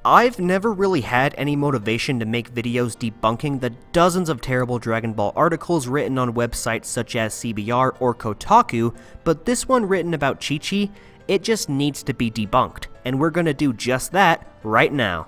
I've never really had any motivation to make videos debunking the dozens of terrible Dragon Ball articles written on websites such as CBR or Kotaku, but this one written about Chi-Chi, it just needs to be debunked, and we're gonna do just that right now.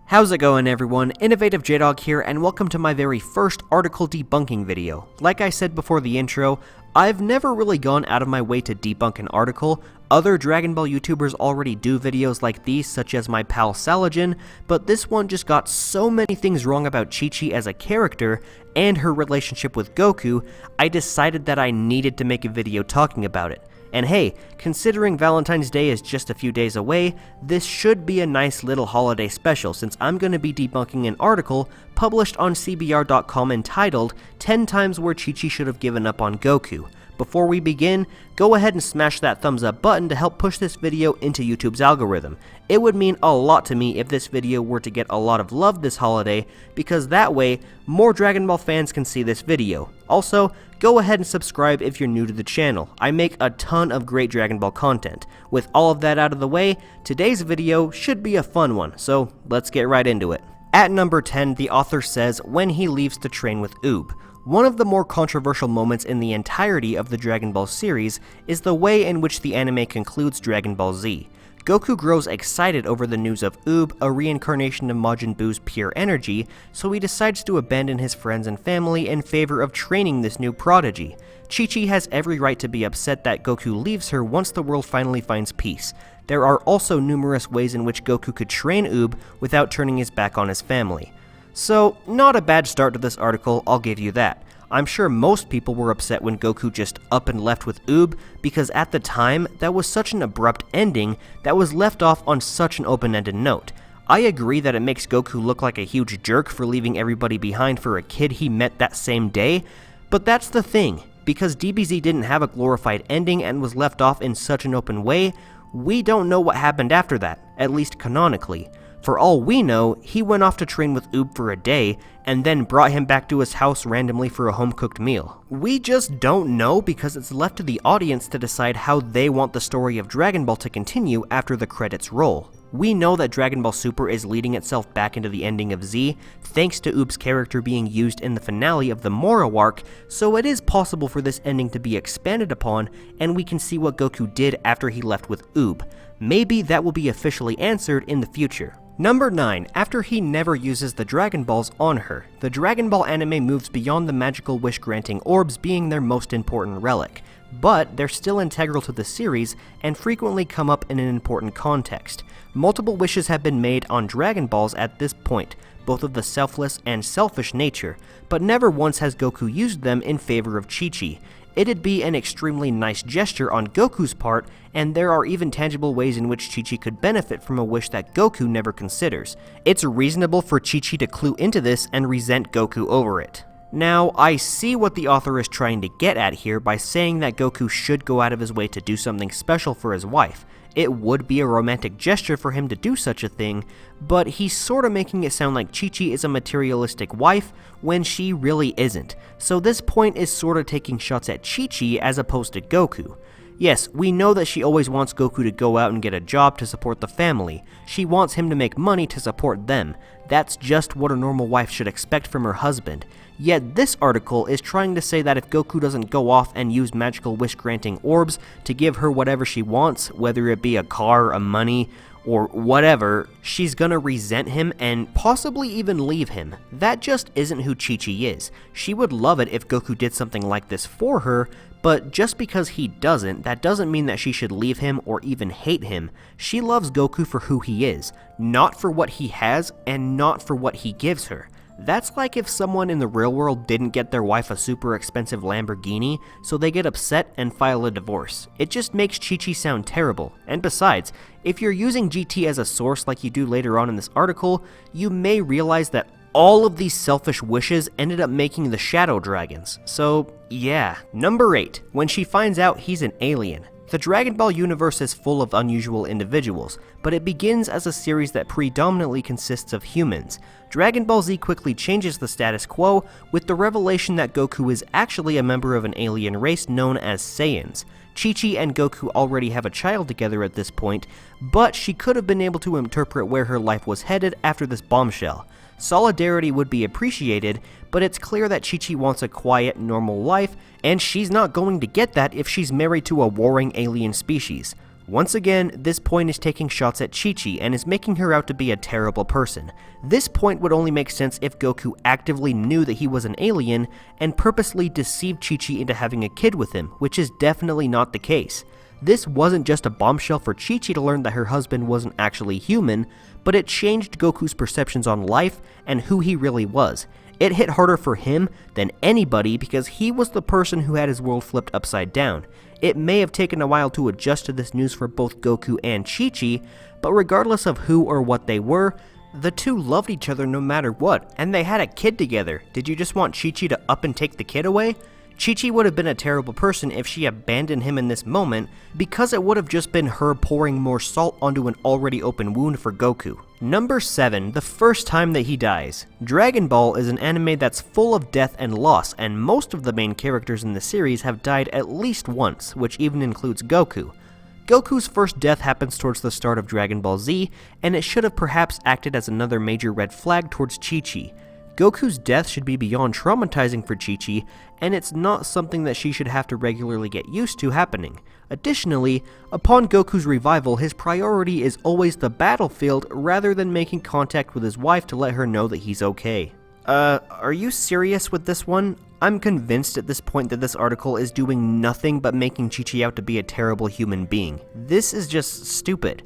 How's it going, everyone? InnovativeJdawg here, and welcome to my very first article debunking video. Like I said before the intro, I've never really gone out of my way to debunk an article. Other Dragon Ball YouTubers already do videos like these, such as my pal Salajin, but this one just got so many things wrong about Chi-Chi as a character and her relationship with Goku, I decided that I needed to make a video talking about it. And hey, considering Valentine's Day is just a few days away, this should be a nice little holiday special since I'm going to be debunking an article published on CBR.com entitled 10 Times Where Chi-Chi Should Have Given Up on Goku. Before we begin, go ahead and smash that thumbs up button to help push this video into YouTube's algorithm. It would mean a lot to me if this video were to get a lot of love this holiday, because that way, more Dragon Ball fans can see this video. Also, go ahead and subscribe if you're new to the channel. I make a ton of great Dragon Ball content. With all of that out of the way, today's video should be a fun one, so let's get right into it. At number 10, the author says when he leaves to train with Oob. One of the more controversial moments in the entirety of the Dragon Ball series is the way in which the anime concludes Dragon Ball Z. Goku grows excited over the news of Oob, a reincarnation of Majin Buu's pure energy, so he decides to abandon his friends and family in favor of training this new prodigy. Chi-Chi has every right to be upset that Goku leaves her once the world finally finds peace. There are also numerous ways in which Goku could train Oob without turning his back on his family. So, not a bad start to this article, I'll give you that. I'm sure most people were upset when Goku just up and left with Oob, because at the time, that was such an abrupt ending that was left off on such an open-ended note. I agree that it makes Goku look like a huge jerk for leaving everybody behind for a kid he met that same day, but that's the thing, because DBZ didn't have a glorified ending and was left off in such an open way, we don't know what happened after that, at least canonically. For all we know, he went off to train with Oob for a day, and then brought him back to his house randomly for a home-cooked meal. We just don't know because it's left to the audience to decide how they want the story of Dragon Ball to continue after the credits roll. We know that Dragon Ball Super is leading itself back into the ending of Z, thanks to Oob's character being used in the finale of the Moro arc, so it is possible for this ending to be expanded upon, and we can see what Goku did after he left with Oob. Maybe that will be officially answered in the future. Number 9. After he never uses the Dragon Balls on her, the Dragon Ball anime moves beyond the magical wish-granting orbs being their most important relic, but they're still integral to the series and frequently come up in an important context. Multiple wishes have been made on Dragon Balls at this point, both of the selfless and selfish nature, but never once has Goku used them in favor of Chi-Chi. It'd be an extremely nice gesture on Goku's part, and there are even tangible ways in which Chi-Chi could benefit from a wish that Goku never considers. It's reasonable for Chi-Chi to clue into this and resent Goku over it. Now, I see what the author is trying to get at here by saying that Goku should go out of his way to do something special for his wife. It would be a romantic gesture for him to do such a thing, but he's sorta making it sound like Chi-Chi is a materialistic wife when she really isn't, so this point is sorta taking shots at Chi-Chi as opposed to Goku. Yes, we know that she always wants Goku to go out and get a job to support the family. She wants him to make money to support them. That's just what a normal wife should expect from her husband. Yet this article is trying to say that if Goku doesn't go off and use magical wish-granting orbs to give her whatever she wants, whether it be a car, a money, or whatever, she's gonna resent him and possibly even leave him. That just isn't who Chi-Chi is. She would love it if Goku did something like this for her, but just because he doesn't, that doesn't mean that she should leave him or even hate him. She loves Goku for who he is, not for what he has and not for what he gives her. That's like if someone in the real world didn't get their wife a super expensive Lamborghini, so they get upset and file a divorce. It just makes Chi-Chi sound terrible. And besides, if you're using GT as a source like you do later on in this article, you may realize that all of these selfish wishes ended up making the Shadow Dragons. So yeah. Number 8. When she finds out he's an alien. The Dragon Ball universe is full of unusual individuals, but it begins as a series that predominantly consists of humans. Dragon Ball Z quickly changes the status quo with the revelation that Goku is actually a member of an alien race known as Saiyans. Chi-Chi and Goku already have a child together at this point, but she could have been able to interpret where her life was headed after this bombshell. Solidarity would be appreciated, but it's clear that Chi-Chi wants a quiet, normal life, and she's not going to get that if she's married to a warring alien species. Once again, this point is taking shots at Chi-Chi and is making her out to be a terrible person. This point would only make sense if Goku actively knew that he was an alien and purposely deceived Chi-Chi into having a kid with him, which is definitely not the case. This wasn't just a bombshell for Chi-Chi to learn that her husband wasn't actually human, but it changed Goku's perceptions on life and who he really was. It hit harder for him than anybody because he was the person who had his world flipped upside down. It may have taken a while to adjust to this news for both Goku and Chi-Chi, but regardless of who or what they were, the two loved each other no matter what, and they had a kid together. Did you just want Chi-Chi to up and take the kid away? Chi-Chi would have been a terrible person if she abandoned him in this moment, because it would have just been her pouring more salt onto an already open wound for Goku. Number 7. The first time that he dies. Dragon Ball is an anime that's full of death and loss, and most of the main characters in the series have died at least once, which even includes Goku. Goku's first death happens towards the start of Dragon Ball Z, and it should have perhaps acted as another major red flag towards Chi-Chi. Goku's death should be beyond traumatizing for Chi-Chi, and it's not something that she should have to regularly get used to happening. Additionally, upon Goku's revival, his priority is always the battlefield rather than making contact with his wife to let her know that he's okay. Are you serious with this one? I'm convinced at this point that this article is doing nothing but making Chi-Chi out to be a terrible human being. This is just stupid.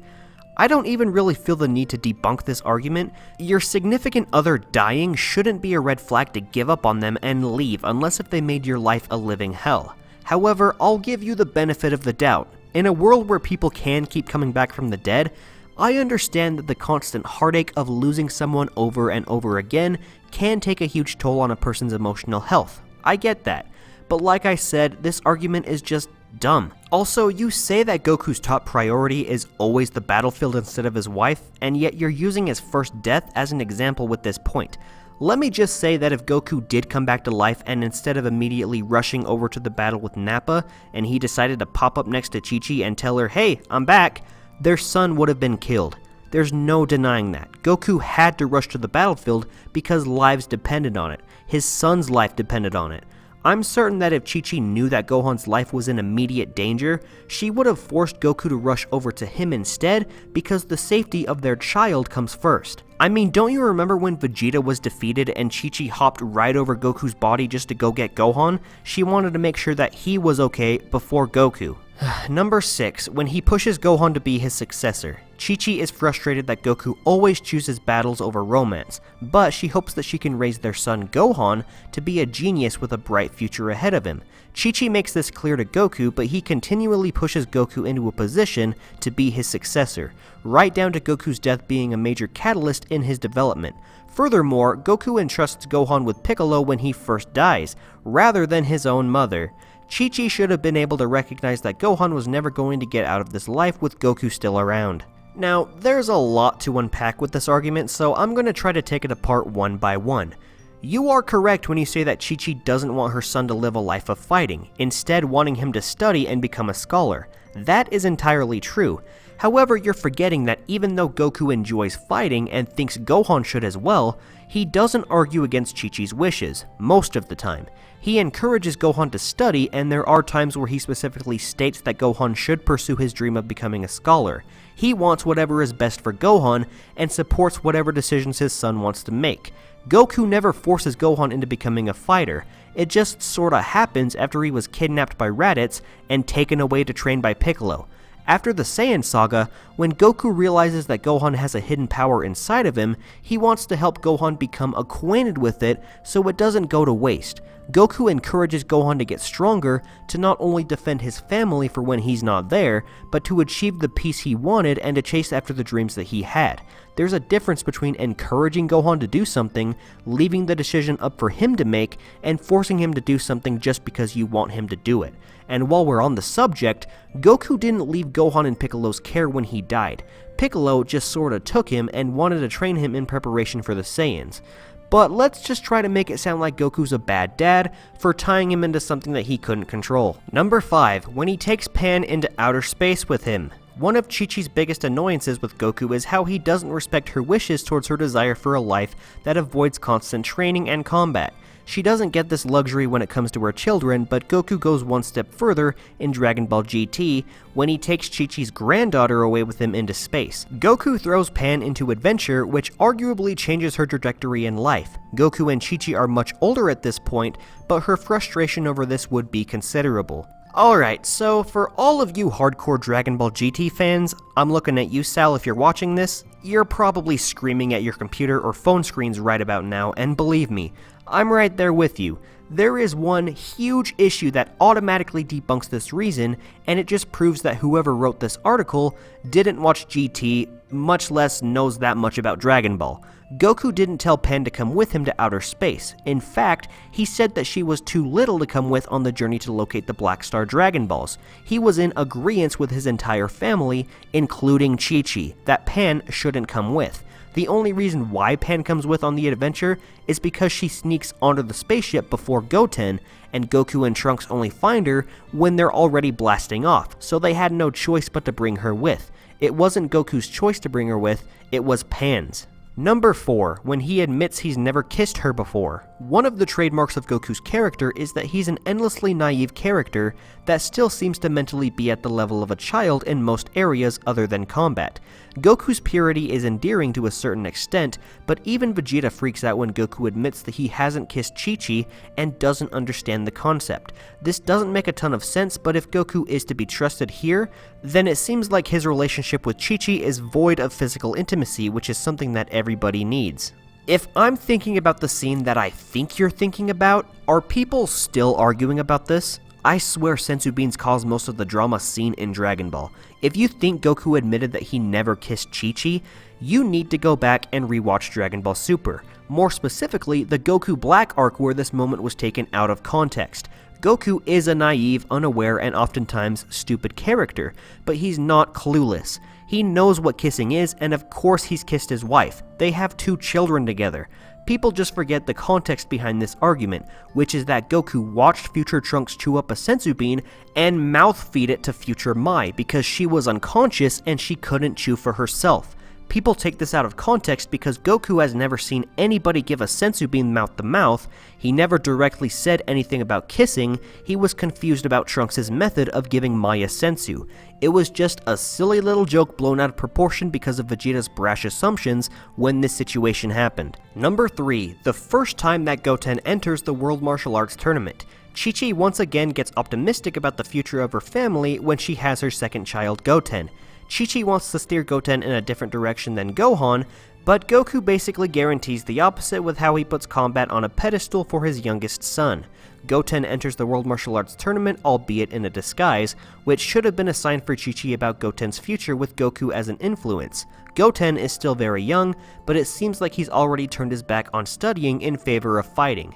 I don't even really feel the need to debunk this argument. Your significant other dying shouldn't be a red flag to give up on them and leave unless if they made your life a living hell. However, I'll give you the benefit of the doubt. In a world where people can keep coming back from the dead, I understand that the constant heartache of losing someone over and over again can take a huge toll on a person's emotional health. I get that. But like I said, this argument is just dumb. Also, you say that Goku's top priority is always the battlefield instead of his wife, and yet you're using his first death as an example with this point. Let me just say that if Goku did come back to life and instead of immediately rushing over to the battle with Nappa, and he decided to pop up next to Chi-Chi and tell her, "Hey, I'm back," their son would have been killed. There's no denying that. Goku had to rush to the battlefield because lives depended on it. His son's life depended on it. I'm certain that if Chi-Chi knew that Gohan's life was in immediate danger, she would have forced Goku to rush over to him instead because the safety of their child comes first. I mean, don't you remember when Vegeta was defeated and Chi-Chi hopped right over Goku's body just to go get Gohan? She wanted to make sure that he was okay before Goku. Number 6. When he pushes Gohan to be his successor. Chi-Chi is frustrated that Goku always chooses battles over romance, but she hopes that she can raise their son Gohan to be a genius with a bright future ahead of him. Chi-Chi makes this clear to Goku, but he continually pushes Goku into a position to be his successor, right down to Goku's death being a major catalyst in his development. Furthermore, Goku entrusts Gohan with Piccolo when he first dies, rather than his own mother. Chi-Chi should have been able to recognize that Gohan was never going to get out of this life with Goku still around. Now, there's a lot to unpack with this argument, so I'm going to try to take it apart one by one. You are correct when you say that Chi-Chi doesn't want her son to live a life of fighting, instead wanting him to study and become a scholar. That is entirely true. However, you're forgetting that even though Goku enjoys fighting and thinks Gohan should as well, he doesn't argue against Chi-Chi's wishes, most of the time. He encourages Gohan to study, and there are times where he specifically states that Gohan should pursue his dream of becoming a scholar. He wants whatever is best for Gohan, and supports whatever decisions his son wants to make. Goku never forces Gohan into becoming a fighter. It just sorta happens after he was kidnapped by Raditz and taken away to train by Piccolo. After the Saiyan saga, when Goku realizes that Gohan has a hidden power inside of him, he wants to help Gohan become acquainted with it so it doesn't go to waste. Goku encourages Gohan to get stronger to not only defend his family for when he's not there, but to achieve the peace he wanted and to chase after the dreams that he had. There's a difference between encouraging Gohan to do something, leaving the decision up for him to make, and forcing him to do something just because you want him to do it. And while we're on the subject, Goku didn't leave Gohan in Piccolo's care when he died. Piccolo just sorta took him and wanted to train him in preparation for the Saiyans. But let's just try to make it sound like Goku's a bad dad for tying him into something that he couldn't control. Number 5, when he takes Pan into outer space with him. One of Chi-Chi's biggest annoyances with Goku is how he doesn't respect her wishes towards her desire for a life that avoids constant training and combat. She doesn't get this luxury when it comes to her children, but Goku goes one step further in Dragon Ball GT when he takes Chi-Chi's granddaughter away with him into space. Goku throws Pan into adventure, which arguably changes her trajectory in life. Goku and Chi-Chi are much older at this point, but her frustration over this would be considerable. Alright, so for all of you hardcore Dragon Ball GT fans, I'm looking at you, Sal, if you're watching this. You're probably screaming at your computer or phone screens right about now, and believe me, I'm right there with you. There is one huge issue that automatically debunks this reason, and it just proves that whoever wrote this article didn't watch GT, much less knows that much about Dragon Ball. Goku didn't tell Pan to come with him to outer space. In fact, he said that she was too little to come with on the journey to locate the Black Star Dragon Balls. He was in agreement with his entire family, including Chi-Chi, that Pan shouldn't come with. The only reason why Pan comes with on the adventure is because she sneaks onto the spaceship before Goten, and Goku and Trunks only find her when they're already blasting off, so they had no choice but to bring her with. It wasn't Goku's choice to bring her with, it was Pan's. Number 4, when he admits he's never kissed her before. One of the trademarks of Goku's character is that he's an endlessly naive character that still seems to mentally be at the level of a child in most areas other than combat. Goku's purity is endearing to a certain extent, but even Vegeta freaks out when Goku admits that he hasn't kissed Chi-Chi and doesn't understand the concept. This doesn't make a ton of sense, but if Goku is to be trusted here, then it seems like his relationship with Chi-Chi is void of physical intimacy, which is something that everybody needs. If I'm thinking about the scene that I think you're thinking about, are people still arguing about this? I swear Senzu Beans caused most of the drama seen in Dragon Ball. If you think Goku admitted that he never kissed Chi-Chi, you need to go back and rewatch Dragon Ball Super. More specifically, the Goku Black arc where this moment was taken out of context. Goku is a naive, unaware, and oftentimes stupid character, but he's not clueless. He knows what kissing is, and of course he's kissed his wife. They have 2 children together. People just forget the context behind this argument, which is that Goku watched future Trunks chew up a senzu bean and mouth feed it to future Mai because she was unconscious and she couldn't chew for herself. People take this out of context because Goku has never seen anybody give a senzu bean mouth to mouth, he never directly said anything about kissing, he was confused about Trunks' method of giving Mai a senzu. It was just a silly little joke blown out of proportion because of Vegeta's brash assumptions when this situation happened. Number 3, the first time that Goten enters the World Martial Arts Tournament. Chi-Chi once again gets optimistic about the future of her family when she has her second child, Goten. Chi-Chi wants to steer Goten in a different direction than Gohan, but Goku basically guarantees the opposite with how he puts combat on a pedestal for his youngest son. Goten enters the World Martial Arts Tournament, albeit in a disguise, which should have been a sign for Chi-Chi about Goten's future with Goku as an influence. Goten is still very young, but it seems like he's already turned his back on studying in favor of fighting.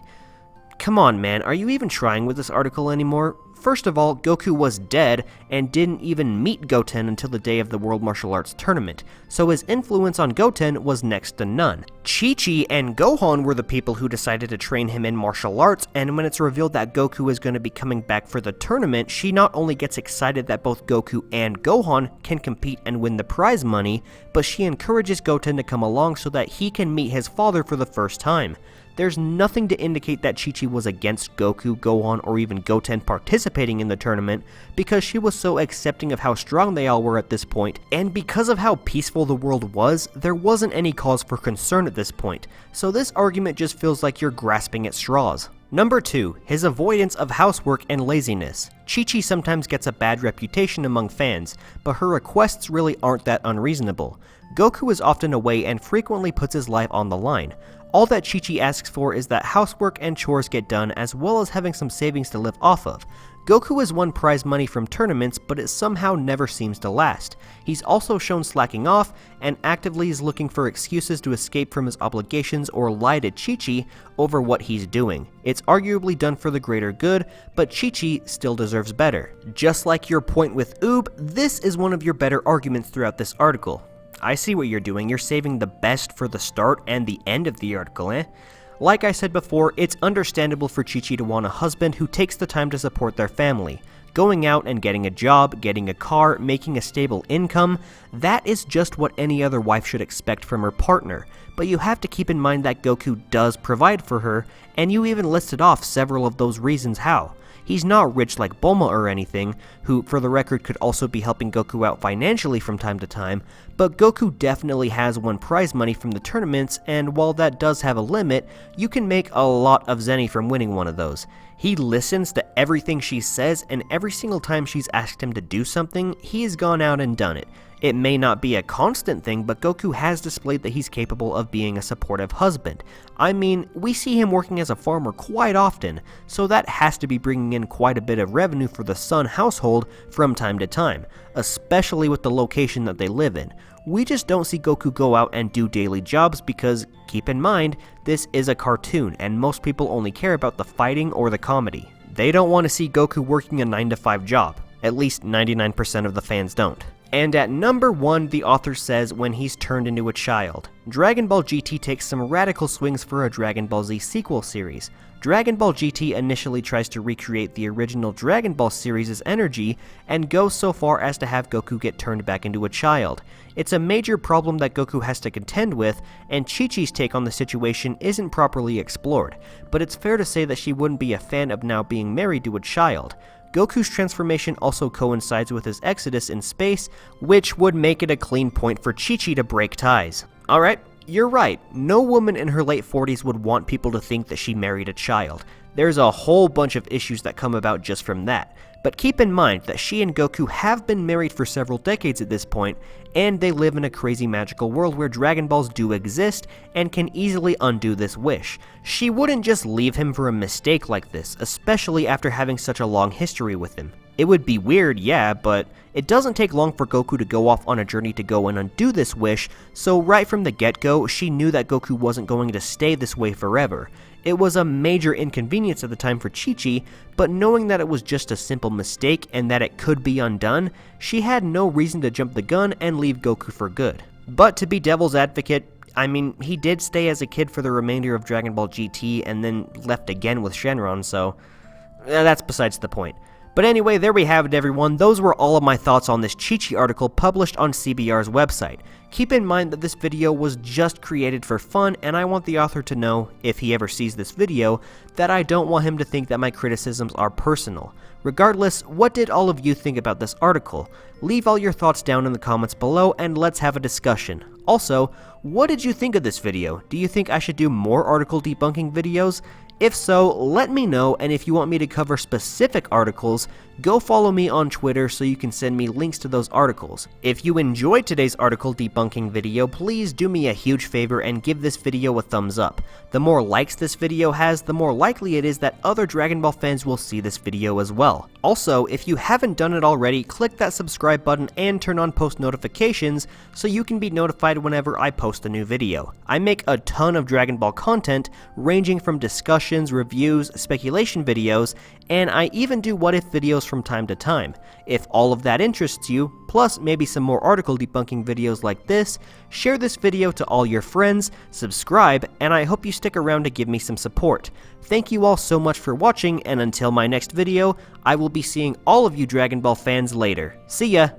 Come on, man, are you even trying with this article anymore? First of all, Goku was dead and didn't even meet Goten until the day of the World Martial Arts Tournament, so his influence on Goten was next to none. Chi-Chi and Gohan were the people who decided to train him in martial arts, and when it's revealed that Goku is going to be coming back for the tournament, she not only gets excited that both Goku and Gohan can compete and win the prize money, but she encourages Goten to come along so that he can meet his father for the first time. There's nothing to indicate that Chi-Chi was against Goku, Gohan, or even Goten participating in the tournament because she was so accepting of how strong they all were at this point, and because of how peaceful the world was, there wasn't any cause for concern at this point, so this argument just feels like you're grasping at straws. Number 2, his avoidance of housework and laziness. Chi-Chi sometimes gets a bad reputation among fans, but her requests really aren't that unreasonable. Goku is often away and frequently puts his life on the line. All that Chi-Chi asks for is that housework and chores get done, as well as having some savings to live off of. Goku has won prize money from tournaments, but it somehow never seems to last. He's also shown slacking off, and actively is looking for excuses to escape from his obligations or lie to Chi-Chi over what he's doing. It's arguably done for the greater good, but Chi-Chi still deserves better. Just like your point with Oob, this is one of your better arguments throughout this article. I see what you're doing, you're saving the best for the start and the end of the article, eh? Like I said before, it's understandable for Chi-Chi to want a husband who takes the time to support their family. Going out and getting a job, getting a car, making a stable income, that is just what any other wife should expect from her partner. But you have to keep in mind that Goku does provide for her, and you even listed off several of those reasons how. He's not rich like Bulma or anything, who for the record could also be helping Goku out financially from time to time, but Goku definitely has won prize money from the tournaments, and while that does have a limit, you can make a lot of zenny from winning one of those. He listens to everything she says, and every single time she's asked him to do something, he has gone out and done it. It may not be a constant thing, but Goku has displayed that he's capable of being a supportive husband. I mean, we see him working as a farmer quite often, so that has to be bringing in quite a bit of revenue for the Sun household from time to time, especially with the location that they live in. We just don't see Goku go out and do daily jobs because, keep in mind, this is a cartoon and most people only care about the fighting or the comedy. They don't want to see Goku working a 9-to-5 job. At least 99% of the fans don't. And at number 1, the author says when he's turned into a child. Dragon Ball GT takes some radical swings for a Dragon Ball Z sequel series. Dragon Ball GT initially tries to recreate the original Dragon Ball series' energy and goes so far as to have Goku get turned back into a child. It's a major problem that Goku has to contend with, and Chi-Chi's take on the situation isn't properly explored, but it's fair to say that she wouldn't be a fan of now being married to a child. Goku's transformation also coincides with his exodus in space, which would make it a clean point for Chi-Chi to break ties. Alright, you're right, no woman in her late 40s would want people to think that she married a child. There's a whole bunch of issues that come about just from that. But keep in mind that she and Goku have been married for several decades at this point, and they live in a crazy magical world where Dragon Balls do exist and can easily undo this wish. She wouldn't just leave him for a mistake like this, especially after having such a long history with him. It would be weird, yeah, but it doesn't take long for Goku to go off on a journey to go and undo this wish, so right from the get-go, she knew that Goku wasn't going to stay this way forever. It was a major inconvenience at the time for Chi-Chi, but knowing that it was just a simple mistake and that it could be undone, she had no reason to jump the gun and leave Goku for good. But to be devil's advocate, I mean, he did stay as a kid for the remainder of Dragon Ball GT and then left again with Shenron, so that's besides the point. But anyway, there we have it everyone, those were all of my thoughts on this Chi-Chi article published on CBR's website. Keep in mind that this video was just created for fun, and I want the author to know, if he ever sees this video, that I don't want him to think that my criticisms are personal. Regardless, what did all of you think about this article? Leave all your thoughts down in the comments below and let's have a discussion. Also, what did you think of this video? Do you think I should do more article debunking videos? If so, let me know, and if you want me to cover specific articles, go follow me on Twitter so you can send me links to those articles. If you enjoyed today's article debunking video, please do me a huge favor and give this video a thumbs up. The more likes this video has, the more likely it is that other Dragon Ball fans will see this video as well. Also, if you haven't done it already, click that subscribe button and turn on post notifications so you can be notified whenever I post a new video. I make a ton of Dragon Ball content, ranging from discussions, reviews, speculation videos, and I even do what if videos from time to time. If all of that interests you, plus maybe some more article debunking videos like this, share this video to all your friends, subscribe, and I hope you stick around to give me some support. Thank you all so much for watching, and until my next video, I will be seeing all of you Dragon Ball fans later. See ya!